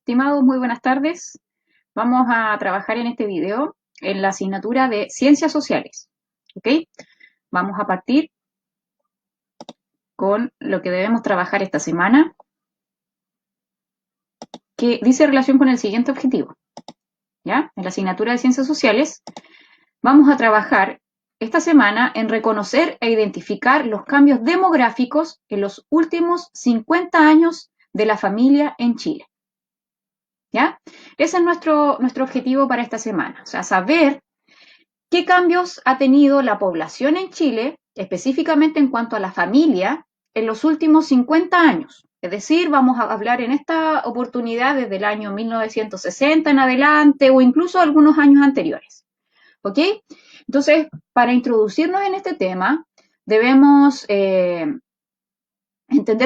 Estimados, muy buenas tardes. Vamos a trabajar en este video en la asignatura de Ciencias Sociales. ¿Ok? Vamos a partir con lo que debemos trabajar esta semana, que dice relación con el siguiente objetivo. ¿Ya? En la asignatura de Ciencias Sociales vamos a trabajar esta semana en reconocer e identificar los cambios demográficos en los últimos 50 años de la familia en Chile. ¿Ya? Ese es nuestro objetivo para esta semana, o sea, saber qué cambios ha tenido la población en Chile, específicamente en cuanto a la familia, en los últimos 50 años. Es decir, vamos a hablar en esta oportunidad desde el año 1960 en adelante o incluso algunos años anteriores. ¿Ok? Entonces, para introducirnos en este tema, debemos entender,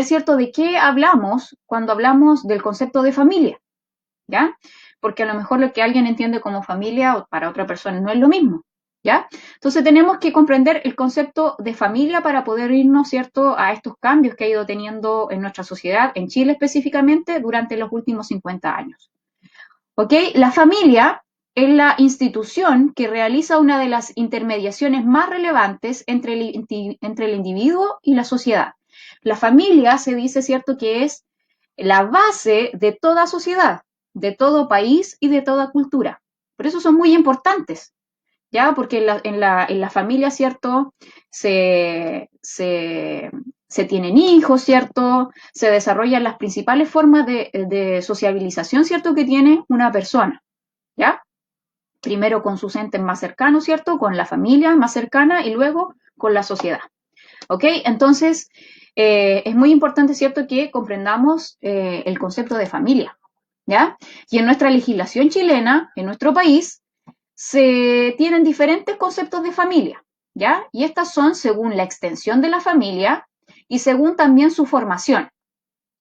¿cierto?, de qué hablamos cuando hablamos del concepto de familia. ¿Ya? Porque a lo mejor lo que alguien entiende como familia para otra persona no es lo mismo, ¿ya? Entonces tenemos que comprender el concepto de familia para poder irnos, ¿cierto?, a estos cambios que ha ido teniendo en nuestra sociedad, en Chile específicamente, durante los últimos 50 años. ¿Ok? La familia es la institución que realiza una de las intermediaciones más relevantes entre el individuo y la sociedad. La familia se dice, ¿cierto?, que es la base de toda sociedad, de todo país y de toda cultura. Por eso son muy importantes, ¿ya? Porque en la familia, ¿cierto?, se tienen hijos, ¿cierto? Se desarrollan las principales formas de sociabilización, ¿cierto?, que tiene una persona, ¿ya? Primero con sus entes más cercanos, ¿cierto?, con la familia más cercana y luego con la sociedad. ¿Ok? Entonces, es muy importante, ¿cierto?, que comprendamos el concepto de familia, ¿ya? Y en nuestra legislación chilena, en nuestro país, se tienen diferentes conceptos de familia, ¿ya? Y estas son según la extensión de la familia y según también su formación,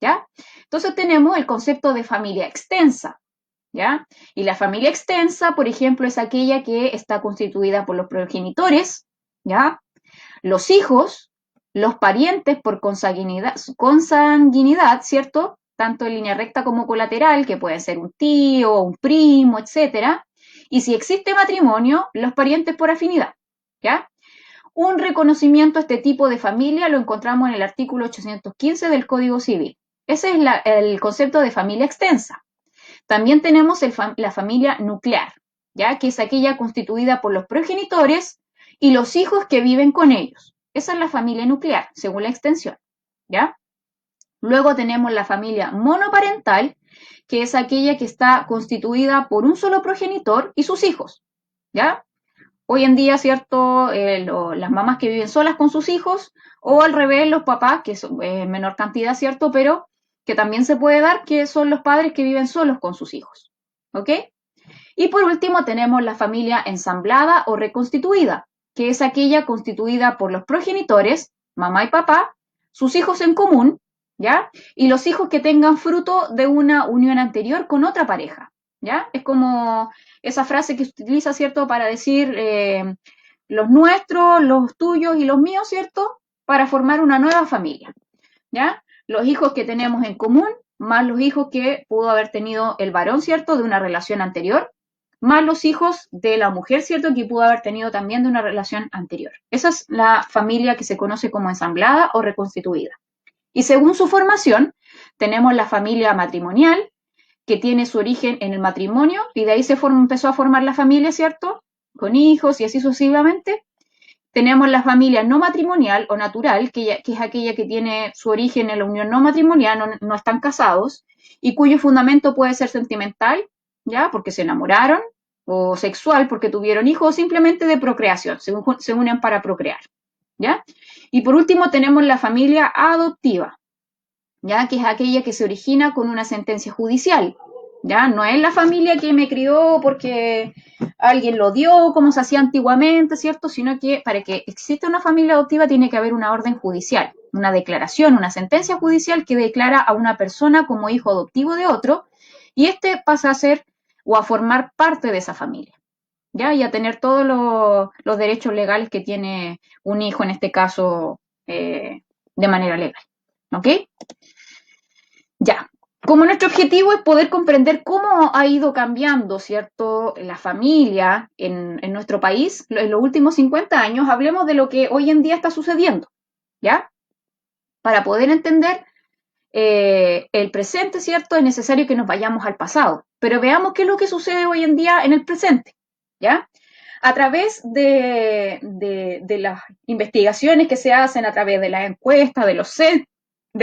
¿ya? Entonces tenemos el concepto de familia extensa, ¿ya? Y la familia extensa, por ejemplo, es aquella que está constituida por los progenitores, ¿ya? Los hijos, los parientes por consanguinidad, ¿cierto? Tanto en línea recta como colateral, que puede ser un tío, un primo, etcétera. Y si existe matrimonio, los parientes por afinidad, ¿ya? Un reconocimiento a este tipo de familia lo encontramos en el artículo 815 del Código Civil. Ese es el concepto de familia extensa. También tenemos la familia nuclear, ¿ya? Que es aquella constituida por los progenitores y los hijos que viven con ellos. Esa es la familia nuclear, según la extensión, ¿ya? Luego tenemos la familia monoparental, que es aquella que está constituida por un solo progenitor y sus hijos, ¿ya? Hoy en día, ¿cierto? Las mamás que viven solas con sus hijos, o al revés, los papás, que son menor cantidad, ¿cierto? Pero que también se puede dar, que son los padres que viven solos con sus hijos, ¿ok? Y por último tenemos la familia ensamblada o reconstituida, que es aquella constituida por los progenitores, mamá y papá, sus hijos en común, ¿ya? Y los hijos que tengan fruto de una unión anterior con otra pareja, ¿ya? Es como esa frase que se utiliza, ¿cierto?, para decir los nuestros, los tuyos y los míos, ¿cierto?, para formar una nueva familia, ¿ya? Los hijos que tenemos en común, más los hijos que pudo haber tenido el varón, ¿cierto?, de una relación anterior, más los hijos de la mujer, ¿cierto?, que pudo haber tenido también de una relación anterior. Esa es la familia que se conoce como ensamblada o reconstituida. Y según su formación, tenemos la familia matrimonial, que tiene su origen en el matrimonio, y de ahí empezó a formar la familia, ¿cierto?, con hijos y así sucesivamente. Tenemos la familia no matrimonial o natural, que es aquella que tiene su origen en la unión no matrimonial, no están casados, y cuyo fundamento puede ser sentimental, ¿ya? Porque se enamoraron, o sexual, porque tuvieron hijos, o simplemente de procreación, se unen para procrear, ¿ya? Y por último tenemos la familia adoptiva, ¿ya? Que es aquella que se origina con una sentencia judicial, ¿ya? No es la familia que me crió porque alguien lo dio, como se hacía antiguamente, ¿cierto? Sino que para que exista una familia adoptiva tiene que haber una orden judicial, una declaración, una sentencia judicial que declara a una persona como hijo adoptivo de otro, y este pasa a ser o a formar parte de esa familia, ¿ya? Y a tener todos los derechos legales que tiene un hijo, en este caso, de manera legal, ¿ok? Ya. Como nuestro objetivo es poder comprender cómo ha ido cambiando, ¿cierto?, la familia en nuestro país en los últimos 50 años, hablemos de lo que hoy en día está sucediendo, ¿ya? Para poder entender el presente, ¿cierto?, es necesario que nos vayamos al pasado, pero veamos qué es lo que sucede hoy en día en el presente, ¿ya? A través de las investigaciones que se hacen, a través de las encuestas, de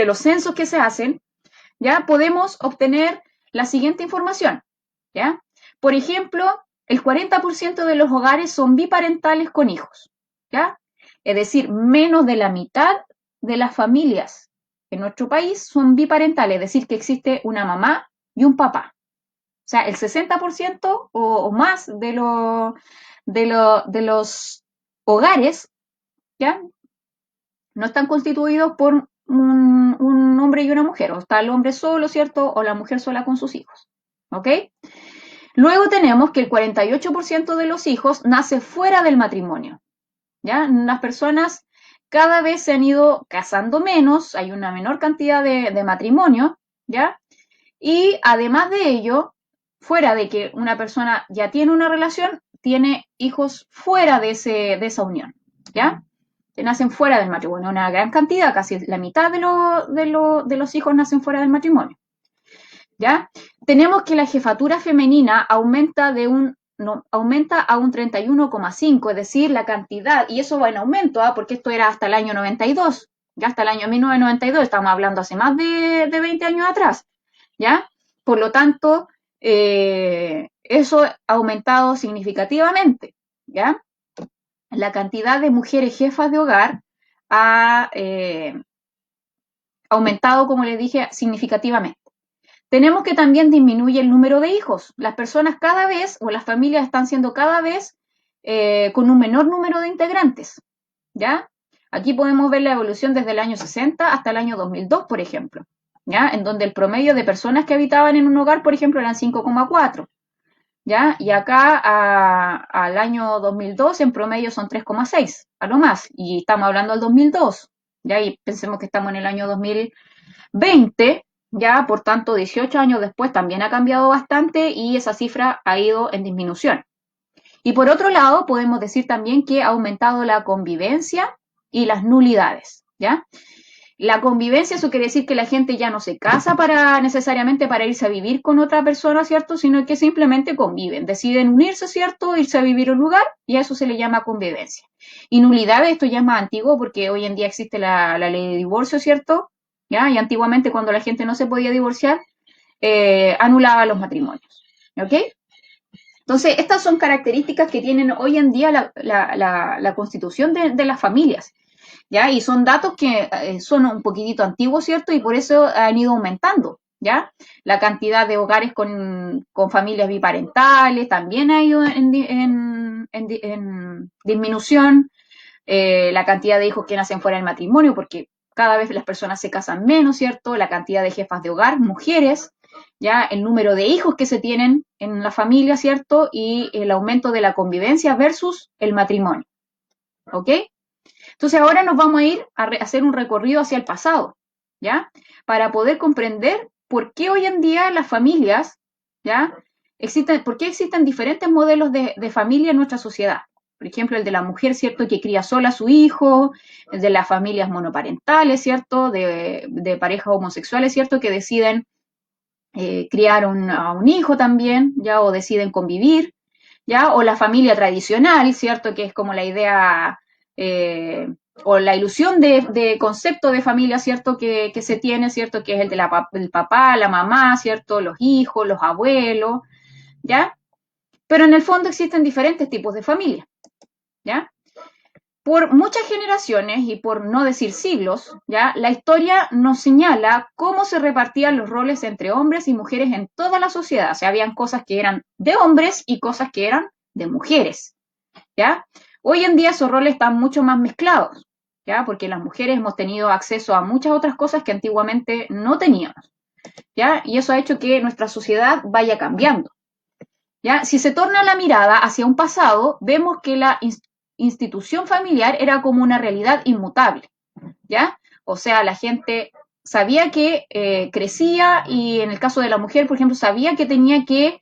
los censos que se hacen, ¿ya? Podemos obtener la siguiente información, ¿ya? Por ejemplo, el 40% de los hogares son biparentales con hijos, ¿ya? Es decir, menos de la mitad de las familias en nuestro país son biparentales, es decir, que existe una mamá y un papá. O sea, el 60% o más de los hogares, ¿ya?, no están constituidos por un hombre y una mujer, o está el hombre solo, ¿cierto?, o la mujer sola con sus hijos, ¿ok? Luego tenemos que el 48% de los hijos nace fuera del matrimonio, ¿ya? Las personas cada vez se han ido casando menos, hay una menor cantidad de matrimonio, ¿ya? Y además de ello, fuera de que una persona ya tiene una relación, tiene hijos fuera de esa unión, ¿ya? Que nacen fuera del matrimonio, una gran cantidad, casi la mitad de los hijos nacen fuera del matrimonio, ¿ya? Tenemos que la jefatura femenina aumenta aumenta a un 31,5, es decir, la cantidad, y eso va en aumento, porque esto era hasta el año 92, ya hasta el año 1992, estamos hablando hace más de 20 años atrás, ¿ya? Por lo tanto, eso ha aumentado significativamente, ¿ya? La cantidad de mujeres jefas de hogar ha aumentado, como les dije, significativamente. Tenemos que también disminuye el número de hijos. Las personas cada vez, o las familias están siendo cada vez con un menor número de integrantes, ¿ya? Aquí podemos ver la evolución desde el año 60 hasta el año 2002, por ejemplo, ¿ya? En donde el promedio de personas que habitaban en un hogar, por ejemplo, eran 5,4, ¿ya? Y acá al año 2002 en promedio son 3,6, a lo más, y estamos hablando del 2002, ¿ya? Y pensemos que estamos en el año 2020, ya, por tanto, 18 años después también ha cambiado bastante y esa cifra ha ido en disminución. Y por otro lado, podemos decir también que ha aumentado la convivencia y las nulidades, ¿ya? La convivencia, eso quiere decir que la gente ya no se casa necesariamente para irse a vivir con otra persona, ¿cierto? Sino que simplemente conviven, deciden unirse, ¿cierto? Irse a vivir a un lugar y a eso se le llama convivencia. Y nulidades, esto ya es más antiguo porque hoy en día existe la ley de divorcio, ¿cierto? ¿Ya? Y antiguamente cuando la gente no se podía divorciar, anulaba los matrimonios, ¿ok? Entonces, estas son características que tienen hoy en día la constitución de las familias, ¿ya? Y son datos que son un poquitito antiguos, ¿cierto? Y por eso han ido aumentando, ¿ya? La cantidad de hogares con familias biparentales también ha ido en disminución, la cantidad de hijos que nacen fuera del matrimonio, porque cada vez las personas se casan menos, ¿cierto? La cantidad de jefas de hogar, mujeres, ya el número de hijos que se tienen en la familia, ¿cierto? Y el aumento de la convivencia versus el matrimonio, ¿ok? Entonces ahora nos vamos a ir a hacer un recorrido hacia el pasado, ¿ya? Para poder comprender por qué hoy en día las familias, ¿ya? ¿Por qué existen diferentes modelos de familia en nuestra sociedad? Por ejemplo, el de la mujer, ¿cierto?, que cría sola a su hijo, el de las familias monoparentales, ¿cierto?, de parejas homosexuales, ¿cierto?, que deciden criar a un hijo también, ¿ya? O deciden convivir, ¿ya? O la familia tradicional, ¿cierto?, que es como la idea o la ilusión de concepto de familia, ¿cierto?, que se tiene, ¿cierto?, que es el del papá, la mamá, ¿cierto?, los hijos, los abuelos, ¿ya? Pero en el fondo existen diferentes tipos de familia, ¿ya? Por muchas generaciones y por no decir siglos, ¿ya? La historia nos señala cómo se repartían los roles entre hombres y mujeres en toda la sociedad. O sea, habían cosas que eran de hombres y cosas que eran de mujeres, ¿ya? Hoy en día esos roles están mucho más mezclados, ¿ya? Porque las mujeres hemos tenido acceso a muchas otras cosas que antiguamente no teníamos, ¿ya? Y eso ha hecho que nuestra sociedad vaya cambiando, ¿ya? Si se torna la mirada hacia un pasado, vemos que la institución familiar era como una realidad inmutable, ¿ya? O sea, la gente sabía que crecía y en el caso de la mujer, por ejemplo, sabía que tenía que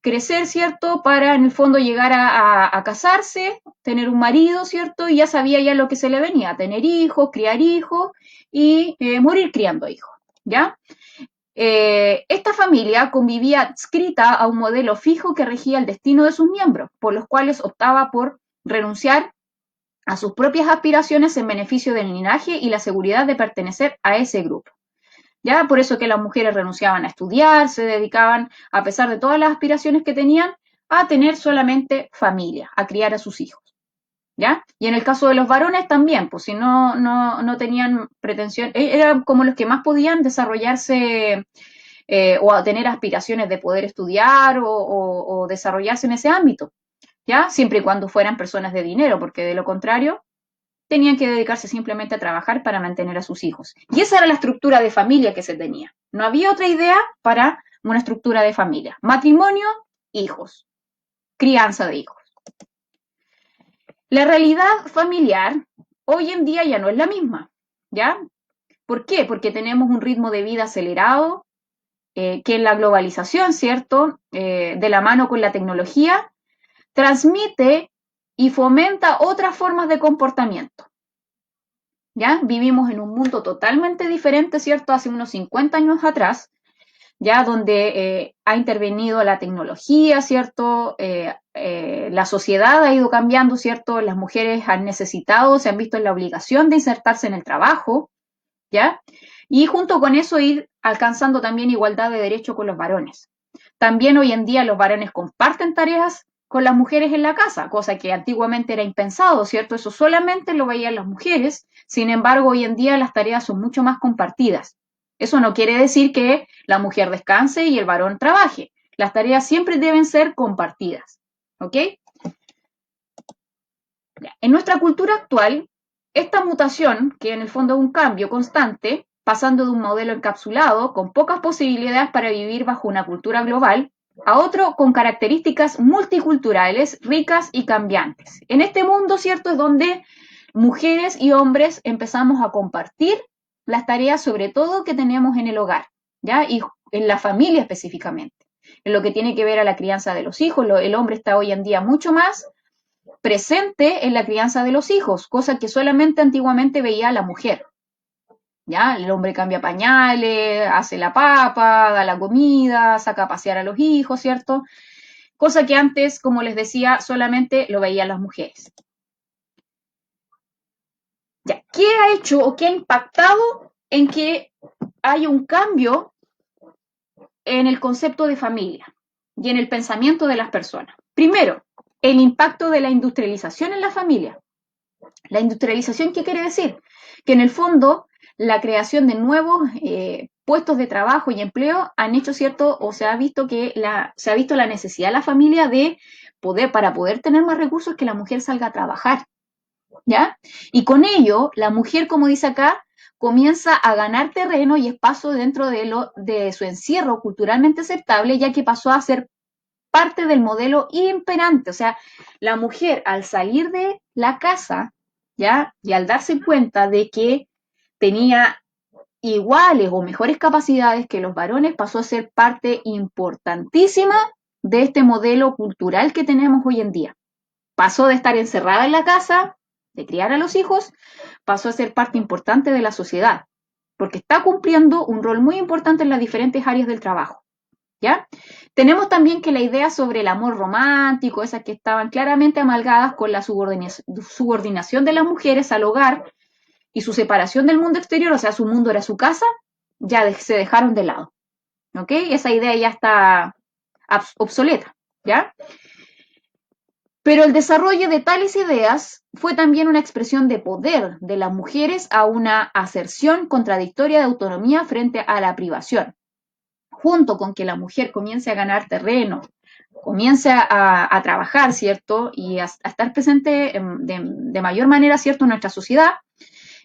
crecer, ¿cierto? Para en el fondo llegar a casarse, tener un marido, ¿cierto? Y ya sabía ya lo que se le venía, tener hijos, criar hijos y morir criando hijos, ¿ya? Esta familia convivía adscrita a un modelo fijo que regía el destino de sus miembros, por los cuales optaba por renunciar a sus propias aspiraciones en beneficio del linaje y la seguridad de pertenecer a ese grupo. ¿Ya? Por eso que las mujeres renunciaban a estudiar, se dedicaban, a pesar de todas las aspiraciones que tenían, a tener solamente familia, a criar a sus hijos. ¿Ya? Y en el caso de los varones también, pues si no tenían pretensión, eran como los que más podían desarrollarse o tener aspiraciones de poder estudiar o desarrollarse en ese ámbito, ¿ya? Siempre y cuando fueran personas de dinero, porque de lo contrario tenían que dedicarse simplemente a trabajar para mantener a sus hijos. Y esa era la estructura de familia que se tenía. No había otra idea para una estructura de familia. Matrimonio, hijos, crianza de hijos. La realidad familiar hoy en día ya no es la misma, ¿ya? ¿Por qué? Porque tenemos un ritmo de vida acelerado, que en la globalización, ¿cierto? De la mano con la tecnología, transmite y fomenta otras formas de comportamiento. ¿Ya? Vivimos en un mundo totalmente diferente, ¿cierto? Hace unos 50 años atrás, ya donde ha intervenido la tecnología, ¿cierto? La sociedad ha ido cambiando, ¿cierto? Las mujeres han necesitado, se han visto en la obligación de insertarse en el trabajo, ¿ya? Y junto con eso ir alcanzando también igualdad de derecho con los varones. También hoy en día los varones comparten tareas con las mujeres en la casa, cosa que antiguamente era impensado, ¿cierto? Eso solamente lo veían las mujeres, sin embargo, hoy en día las tareas son mucho más compartidas. Eso no quiere decir que la mujer descanse y el varón trabaje. Las tareas siempre deben ser compartidas, ¿ok? En nuestra cultura actual, esta mutación, que en el fondo es un cambio constante, pasando de un modelo encapsulado con pocas posibilidades para vivir bajo una cultura global, a otro con características multiculturales, ricas y cambiantes. En este mundo, ¿cierto?, es donde mujeres y hombres empezamos a compartir las tareas, sobre todo que tenemos en el hogar, ¿ya? Y en la familia específicamente. En lo que tiene que ver a la crianza de los hijos, el hombre está hoy en día mucho más presente en la crianza de los hijos, cosa que solamente antiguamente veía la mujer. ¿Ya? El hombre cambia pañales, hace la papa, da la comida, saca a pasear a los hijos, ¿cierto? Cosa que antes, como les decía, solamente lo veían las mujeres. ¿Ya? ¿Qué ha hecho o qué ha impactado en que hay un cambio en el concepto de familia y en el pensamiento de las personas? Primero, el impacto de la industrialización en la familia. La industrialización, ¿qué quiere decir? Que en el fondo la creación de nuevos puestos de trabajo y empleo han hecho cierto, o se ha visto se ha visto la necesidad de la familia de poder, para poder tener más recursos, que la mujer salga a trabajar, ¿ya? Y con ello, la mujer, como dice acá, comienza a ganar terreno y espacio dentro de su encierro culturalmente aceptable, ya que pasó a ser parte del modelo imperante. O sea, la mujer al salir de la casa, ¿ya? Y al darse cuenta de que tenía iguales o mejores capacidades que los varones, pasó a ser parte importantísima de este modelo cultural que tenemos hoy en día. Pasó de estar encerrada en la casa, de criar a los hijos, pasó a ser parte importante de la sociedad, porque está cumpliendo un rol muy importante en las diferentes áreas del trabajo, ¿ya? Tenemos también que la idea sobre el amor romántico, esas que estaban claramente amalgadas con la subordinación de las mujeres al hogar y su separación del mundo exterior, o sea, su mundo era su casa, ya se dejaron de lado, ¿ok? Esa idea ya está obsoleta, ¿ya? Pero el desarrollo de tales ideas fue también una expresión de poder de las mujeres a una aserción contradictoria de autonomía frente a la privación. Junto con que la mujer comience a ganar terreno, comience a trabajar, ¿cierto? Y a estar presente de mayor manera, ¿cierto?, en nuestra sociedad,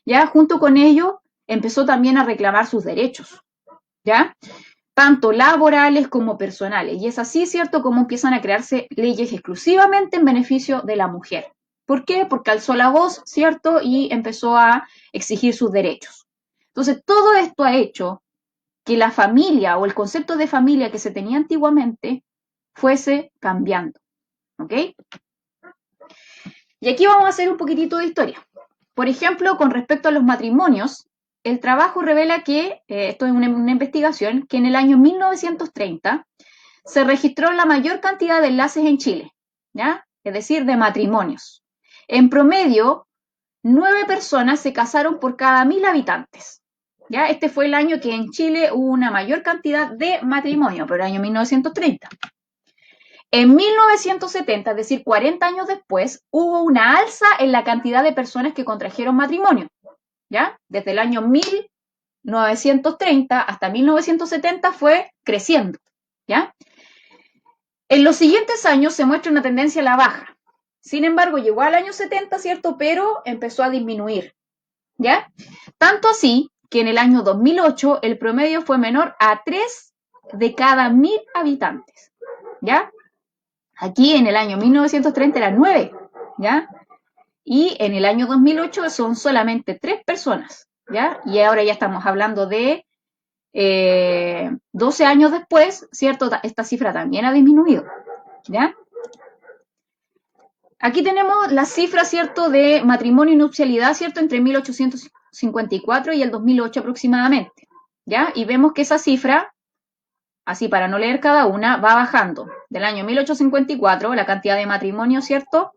¿ya? Junto con ello empezó también a reclamar sus derechos, ¿ya? Tanto laborales como personales. Y es así, ¿cierto?, como empiezan a crearse leyes exclusivamente en beneficio de la mujer. ¿Por qué? Porque alzó la voz, ¿cierto?, y empezó a exigir sus derechos. Entonces, todo esto ha hecho que la familia o el concepto de familia que se tenía antiguamente fuese cambiando. ¿Ok? Y aquí vamos a hacer un poquitito de historia. Por ejemplo, con respecto a los matrimonios, el trabajo revela que, esto es una investigación, que en el año 1930 se registró la mayor cantidad de enlaces en Chile, ¿ya? Es decir, de matrimonios. En promedio, 9 personas se casaron por cada 1000 habitantes. ¿Ya? Este fue el año que en Chile hubo una mayor cantidad de matrimonios, pero el año 1930. En 1970, es decir, 40 años después, hubo una alza en la cantidad de personas que contrajeron matrimonio. ¿Ya? Desde el año 1930 hasta 1970 fue creciendo. ¿Ya? En los siguientes años se muestra una tendencia a la baja. Sin embargo, llegó al año 70, ¿cierto? Pero empezó a disminuir. ¿Ya? Tanto así que en el año 2008 el promedio fue menor a 3 de cada 1000 habitantes. ¿Ya? Aquí en el año 1930 eran 9. ¿Ya? Y en el año 2008 son solamente 3 personas. ¿Ya? Y ahora ya estamos hablando de 12 años después, ¿cierto? Esta cifra también ha disminuido. ¿Ya? Aquí tenemos las cifras, ¿cierto?, de matrimonio y nupcialidad, ¿cierto?, entre 1854 y el 2008 aproximadamente, ¿ya? Y vemos que esa cifra, así para no leer cada una, va bajando. Del año 1854, la cantidad de matrimonios, ¿cierto?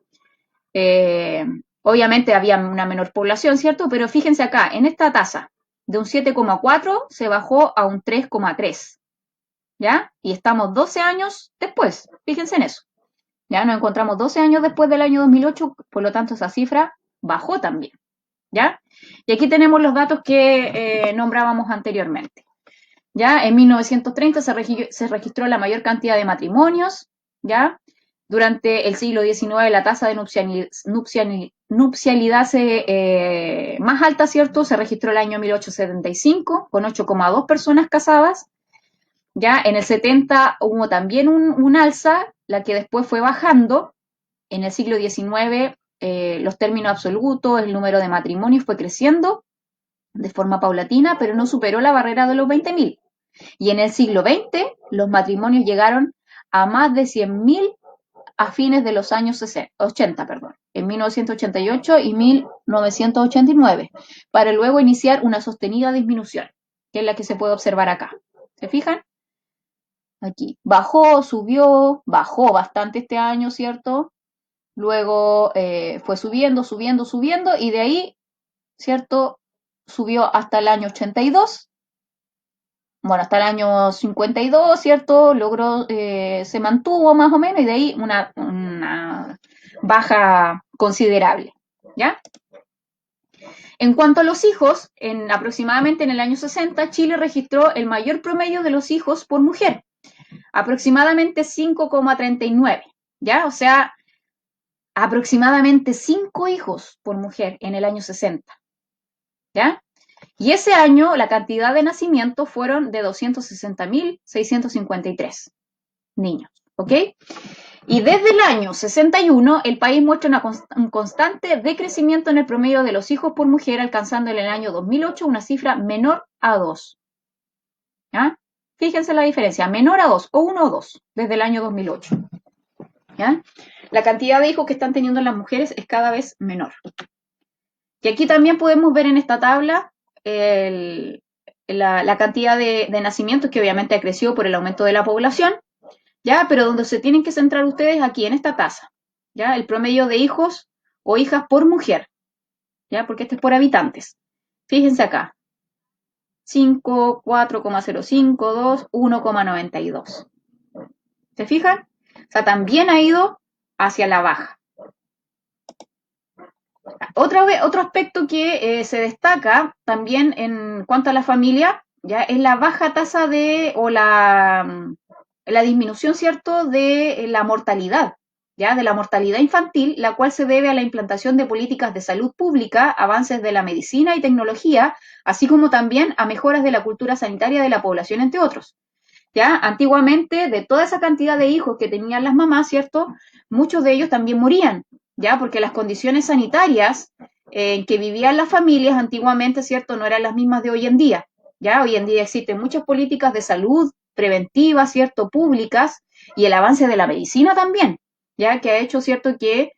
Obviamente había una menor población, ¿cierto? Pero fíjense acá, en esta tasa, de un 7,4 se bajó a un 3,3, ¿ya? Y estamos 12 años después, fíjense en eso. Ya nos encontramos 12 años después del año 2008, por lo tanto esa cifra bajó también, ¿ya? Y aquí tenemos los datos que nombrábamos anteriormente. Ya en 1930 se registró la mayor cantidad de matrimonios, ¿ya? Durante el siglo XIX la tasa de nupcialidad más alta, ¿cierto? Se registró el año 1875 con 8,2 personas casadas. Ya en el 70 hubo también un alza, la que después fue bajando. En el siglo XIX los términos absolutos, el número de matrimonios fue creciendo de forma paulatina, pero no superó la barrera de los 20.000. Y en el siglo XX los matrimonios llegaron a más de 100.000 a fines de los años 80, en 1988 y 1989, para luego iniciar una sostenida disminución, que es la que se puede observar acá. ¿Se fijan? Aquí. Bajó, subió, bajó bastante este año, ¿cierto? Luego fue subiendo, subiendo, subiendo, y de ahí, ¿cierto? Subió hasta el año 82. Bueno, hasta el año 52, ¿cierto? Logró, se mantuvo más o menos, y de ahí una baja considerable, ¿ya? En cuanto a los hijos, aproximadamente en el año 60, Chile registró el mayor promedio de los hijos por mujer, aproximadamente 5,39, ¿ya? O sea, aproximadamente 5 hijos por mujer en el año 60, ¿ya? Y ese año la cantidad de nacimientos fueron de 260.653 niños, ¿ok? Y desde el año 61 el país muestra un constante decrecimiento en el promedio de los hijos por mujer, alcanzando en el año 2008 una cifra menor a 2. ¿Ya? Fíjense la diferencia, menor a 2, o 1 o 2, desde el año 2008. ¿Ya? La cantidad de hijos que están teniendo las mujeres es cada vez menor. Y aquí también podemos ver en esta tabla la cantidad de nacimientos, que obviamente ha crecido por el aumento de la población, ¿ya? Pero donde se tienen que centrar ustedes aquí en esta tasa, ¿ya? El promedio de hijos o hijas por mujer, ¿ya? Porque este es por habitantes. Fíjense acá. 5, 4,05, 2, 1,92. ¿Se fijan? O sea, también ha ido hacia la baja. Otro aspecto que se destaca también en cuanto a la familia, ya, es la baja tasa o la disminución, ¿cierto?, de la mortalidad, ya, de la mortalidad infantil, la cual se debe a la implantación de políticas de salud pública, avances de la medicina y tecnología, así como también a mejoras de la cultura sanitaria de la población, entre otros. ¿Ya? Antiguamente, de toda esa cantidad de hijos que tenían las mamás, ¿cierto?, muchos de ellos también morían, ¿ya? Porque las condiciones sanitarias en que vivían las familias antiguamente, ¿cierto? No eran las mismas de hoy en día, ¿ya? Hoy en día existen muchas políticas de salud preventivas, ¿cierto? Públicas, y el avance de la medicina también, ¿ya? Que ha hecho, ¿cierto? Que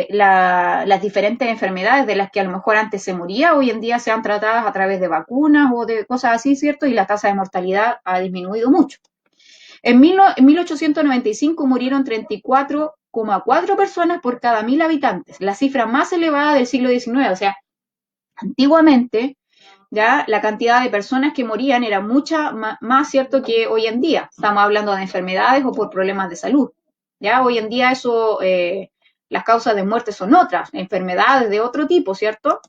las diferentes enfermedades de las que a lo mejor antes se moría, hoy en día sean tratadas a través de vacunas o de cosas así, ¿cierto? Y la tasa de mortalidad ha disminuido mucho. En 1895 murieron 34,4 personas por cada 1000 habitantes, la cifra más elevada del siglo XIX. O sea, antiguamente ya la cantidad de personas que morían era mucha más, cierto, que hoy en día. Estamos hablando de enfermedades o por problemas de salud. Ya hoy en día eso, las causas de muerte son otras, enfermedades de otro tipo, ¿cierto?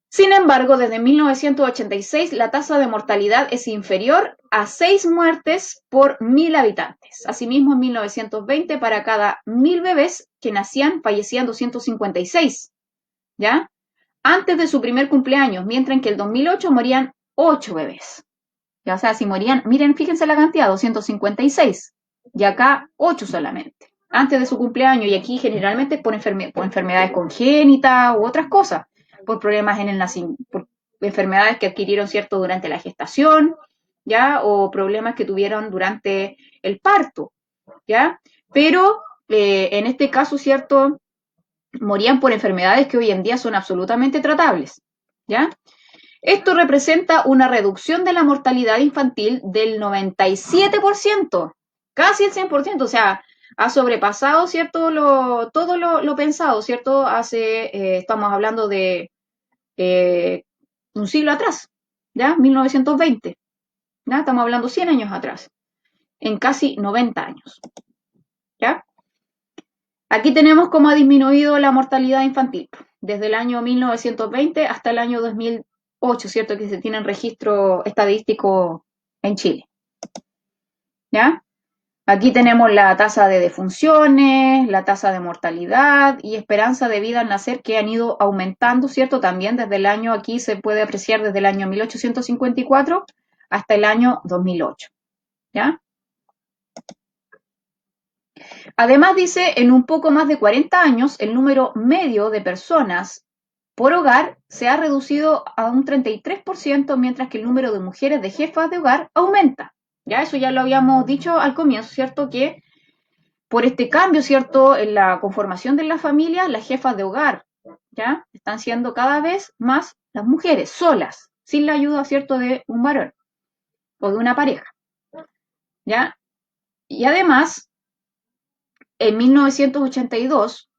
Sin embargo, desde 1986 la tasa de mortalidad es inferior a 6 muertes por 1000 habitantes. Asimismo, en 1920 para cada 1000 bebés que nacían fallecían 256, ¿ya? Antes de su primer cumpleaños, mientras que en el 2008 morían 8 bebés. ¿Ya? O sea, si morían, miren, fíjense la cantidad, 256, y acá 8 solamente, antes de su cumpleaños, y aquí generalmente por enfermedades congénitas u otras cosas, por problemas en el nacimiento, por enfermedades que adquirieron, ¿cierto?, durante la gestación, ¿ya? O problemas que tuvieron durante el parto, ¿ya? Pero en este caso, ¿cierto?, morían por enfermedades que hoy en día son absolutamente tratables, ¿ya? Esto representa una reducción de la mortalidad infantil del 97%, casi el 100%, o sea, ha sobrepasado, ¿cierto?, todo lo pensado, ¿cierto? Estamos hablando de un siglo atrás, ¿ya? 1920, ¿ya? Estamos hablando 100 años atrás, en casi 90 años, ¿ya? Aquí tenemos cómo ha disminuido la mortalidad infantil desde el año 1920 hasta el año 2008, ¿cierto? Que se tienen registro estadístico en Chile, ¿ya? Aquí tenemos la tasa de defunciones, la tasa de mortalidad y esperanza de vida al nacer que han ido aumentando, ¿cierto? También desde el año, aquí se puede apreciar desde el año 1854 hasta el año 2008, ¿ya? Además dice, en un poco más de 40 años, el número medio de personas por hogar se ha reducido a un 33%, mientras que el número de mujeres de jefas de hogar aumenta. Ya eso ya lo habíamos dicho al comienzo, ¿cierto? Que por este cambio, ¿cierto? En la conformación de la familia, las jefas de hogar, ¿ya? Están siendo cada vez más las mujeres solas, sin la ayuda, ¿cierto? De un varón o de una pareja, ¿ya? Y además, en 1982,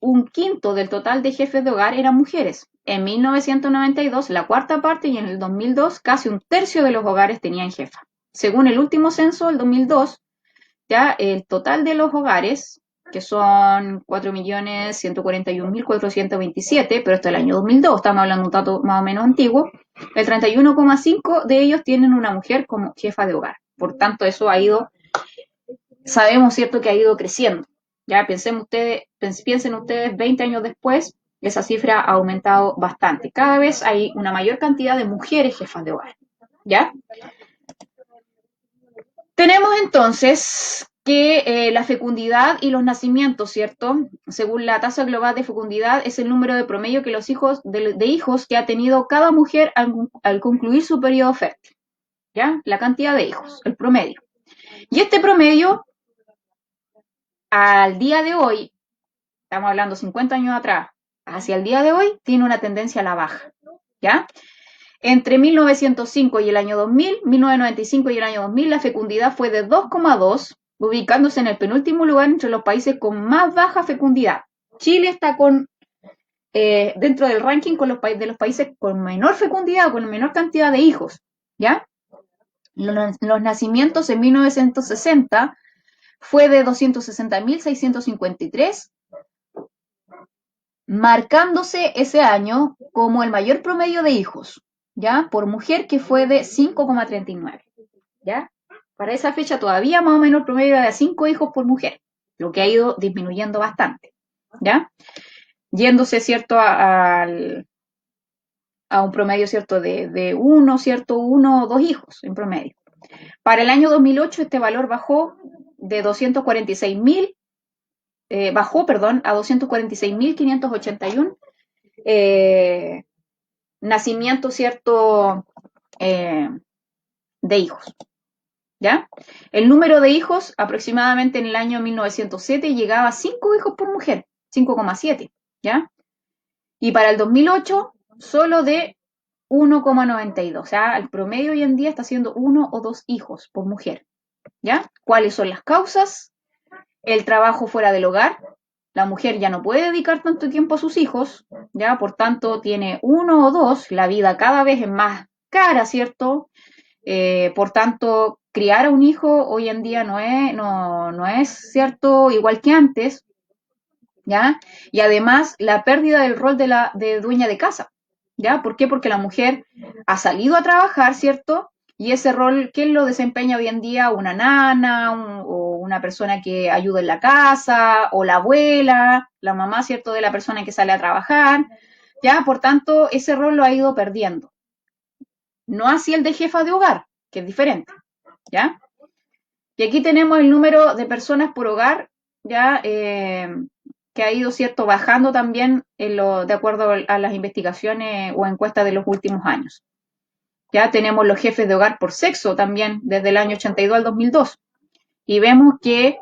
un quinto del total de jefes de hogar eran mujeres. En 1992, la cuarta parte, y en el 2002, casi un tercio de los hogares tenían jefa. Según el último censo del 2002, ya el total de los hogares, que son 4.141.427, pero esto es el año 2002, estamos hablando de un dato más o menos antiguo, el 31,5% de ellos tienen una mujer como jefa de hogar. Por tanto, eso ha ido, sabemos, ¿cierto?, que ha ido creciendo. Ya piensen ustedes 20 años después, esa cifra ha aumentado bastante. Cada vez hay una mayor cantidad de mujeres jefas de hogar, ¿ya? Tenemos entonces que la fecundidad y los nacimientos, ¿cierto? Según la tasa global de fecundidad, es el número de promedio que los hijos de hijos que ha tenido cada mujer al concluir su periodo fértil, ¿ya? La cantidad de hijos, el promedio. Y este promedio, al día de hoy, estamos hablando 50 años atrás, hacia el día de hoy, tiene una tendencia a la baja, ¿ya? Entre 1905 y el año 2000, 1995 y el año 2000, la fecundidad fue de 2,2, ubicándose en el penúltimo lugar entre los países con más baja fecundidad. Chile está dentro del ranking de los países con menor fecundidad, con menor cantidad de hijos, ¿ya? Los nacimientos en 1960 fue de 260.653, marcándose ese año como el mayor promedio de hijos, ¿ya? Por mujer, que fue de 5,39, ¿ya? Para esa fecha todavía más o menos el promedio era de 5 hijos por mujer, lo que ha ido disminuyendo bastante, ¿ya? Yéndose, ¿cierto?, a un promedio, ¿cierto?, de 1, ¿cierto?, 1 o 2 hijos en promedio. Para el año 2008 este valor bajó de 246.000 bajó, perdón, a 246.581 nacimientos, ¿cierto?, de hijos, ¿ya? El número de hijos aproximadamente en el año 1907 llegaba a 5 hijos por mujer, 5,7, ¿ya? Y para el 2008 solo de 1,92, o sea, el promedio hoy en día está siendo 1 o 2 hijos por mujer, ¿ya? ¿Cuáles son las causas? El trabajo fuera del hogar. La mujer ya no puede dedicar tanto tiempo a sus hijos, ¿ya? Por tanto, tiene 1 o 2, la vida cada vez es más cara, ¿cierto? Por tanto, criar a un hijo hoy en día no es, ¿cierto?, igual que antes, ¿ya? Y además, la pérdida del rol de dueña de casa, ¿ya? ¿Por qué? Porque la mujer ha salido a trabajar, ¿cierto? Y ese rol, ¿quién lo desempeña hoy en día? Una nana, o una persona que ayuda en la casa, o la abuela, la mamá, ¿cierto?, de la persona que sale a trabajar, ¿ya? Por tanto, ese rol lo ha ido perdiendo. No así el de jefa de hogar, que es diferente, ¿ya? Y aquí tenemos el número de personas por hogar, ¿ya? Que ha ido, ¿cierto?, bajando también de acuerdo a las investigaciones o encuestas de los últimos años. Ya tenemos los jefes de hogar por sexo también, desde el año 82 al 2002. Y vemos que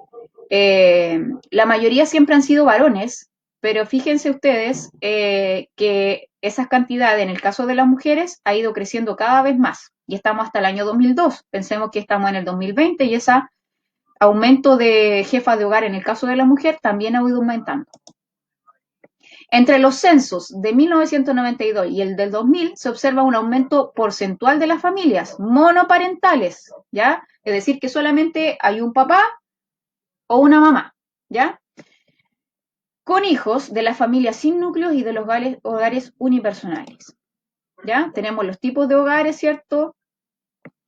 la mayoría siempre han sido varones, pero fíjense ustedes que esas cantidades, en el caso de las mujeres, ha ido creciendo cada vez más. Y estamos hasta el año 2002. Pensemos que estamos en el 2020 y ese aumento de jefa de hogar en el caso de la mujer también ha ido aumentando. Entre los censos de 1992 y el del 2000 se observa un aumento porcentual de las familias monoparentales, ¿ya? Es decir, que solamente hay un papá o una mamá, ¿ya? Con hijos de las familias sin núcleos y de los hogares unipersonales, ¿ya? Tenemos los tipos de hogares, ¿cierto?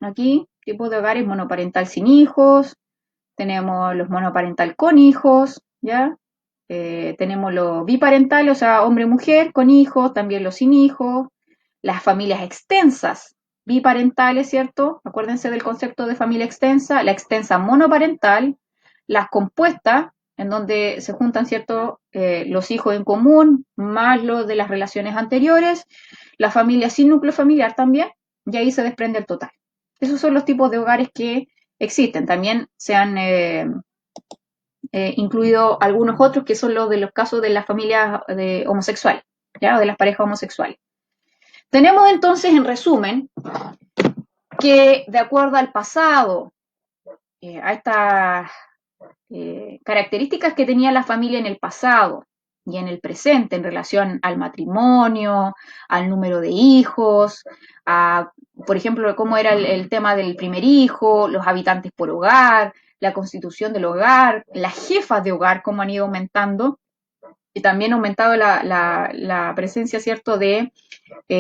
Aquí, tipos de hogares: monoparental sin hijos, tenemos los monoparental con hijos, ¿ya? Tenemos los biparentales, o sea, hombre-mujer con hijos, también los sin hijos, las familias extensas biparentales, ¿cierto? Acuérdense del concepto de familia extensa, la extensa monoparental, las compuestas, en donde se juntan, ¿cierto?, los hijos en común, más los de las relaciones anteriores, la familia sin núcleo familiar también, y ahí se desprende el total. Esos son los tipos de hogares que existen. También se han incluido algunos otros que son los de los casos de las familias homosexuales, ¿ya? O de las parejas homosexuales. Tenemos entonces, en resumen, que de acuerdo al pasado, a estas características que tenía la familia en el pasado y en el presente en relación al matrimonio, al número de hijos, por ejemplo, cómo era el tema del primer hijo, los habitantes por hogar, la constitución del hogar, las jefas de hogar, cómo han ido aumentando, y también ha aumentado la presencia, ¿cierto?, de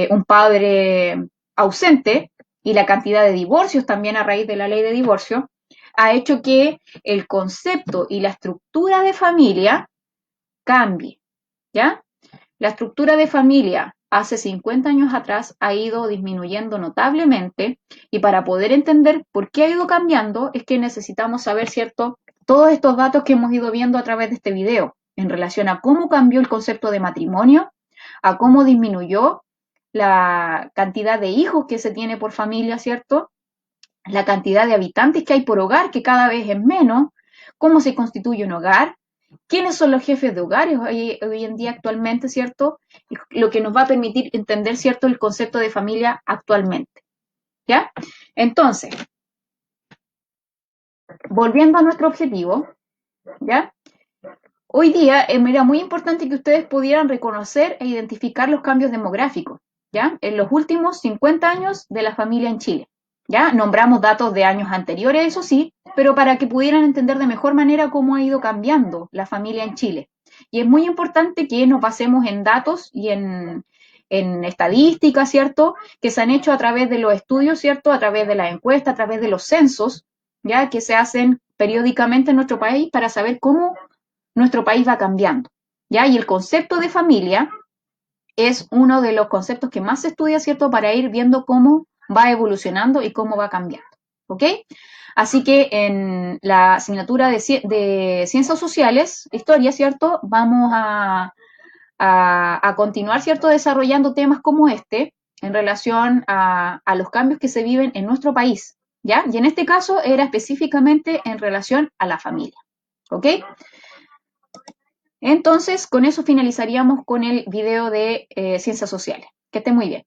un padre ausente, y la cantidad de divorcios también a raíz de la ley de divorcio, ha hecho que el concepto y la estructura de familia cambie, ¿ya? La estructura de familia hace 50 años atrás ha ido disminuyendo notablemente, y para poder entender por qué ha ido cambiando es que necesitamos saber, ¿cierto?, todos estos datos que hemos ido viendo a través de este video en relación a cómo cambió el concepto de matrimonio, a cómo disminuyó la cantidad de hijos que se tiene por familia, ¿cierto?, la cantidad de habitantes que hay por hogar, que cada vez es menos, cómo se constituye un hogar, quiénes son los jefes de hogares hoy en día actualmente, ¿cierto? Lo que nos va a permitir entender, ¿cierto?, el concepto de familia actualmente, ¿ya? Entonces, volviendo a nuestro objetivo, ¿ya? Hoy día era muy importante que ustedes pudieran reconocer e identificar los cambios demográficos, ¿ya?, en los últimos 50 años de la familia en Chile, ¿ya? Nombramos datos de años anteriores, eso sí, pero para que pudieran entender de mejor manera cómo ha ido cambiando la familia en Chile. Y es muy importante que nos basemos en datos y en estadísticas, ¿cierto?, que se han hecho a través de los estudios, ¿cierto?, a través de la encuesta, a través de los censos, ¿ya?, que se hacen periódicamente en nuestro país para saber cómo nuestro país va cambiando, ¿ya? Y el concepto de familia es uno de los conceptos que más se estudia, ¿cierto?, para ir viendo cómo va evolucionando y cómo va cambiando, ¿ok? Así que en la asignatura de Ciencias Sociales, Historia, ¿cierto? Vamos a continuar, ¿cierto? Desarrollando temas como este en relación a los cambios que se viven en nuestro país, ¿ya? Y en este caso era específicamente en relación a la familia, ¿ok? Entonces, con eso finalizaríamos con el video de Ciencias Sociales. Que esté muy bien.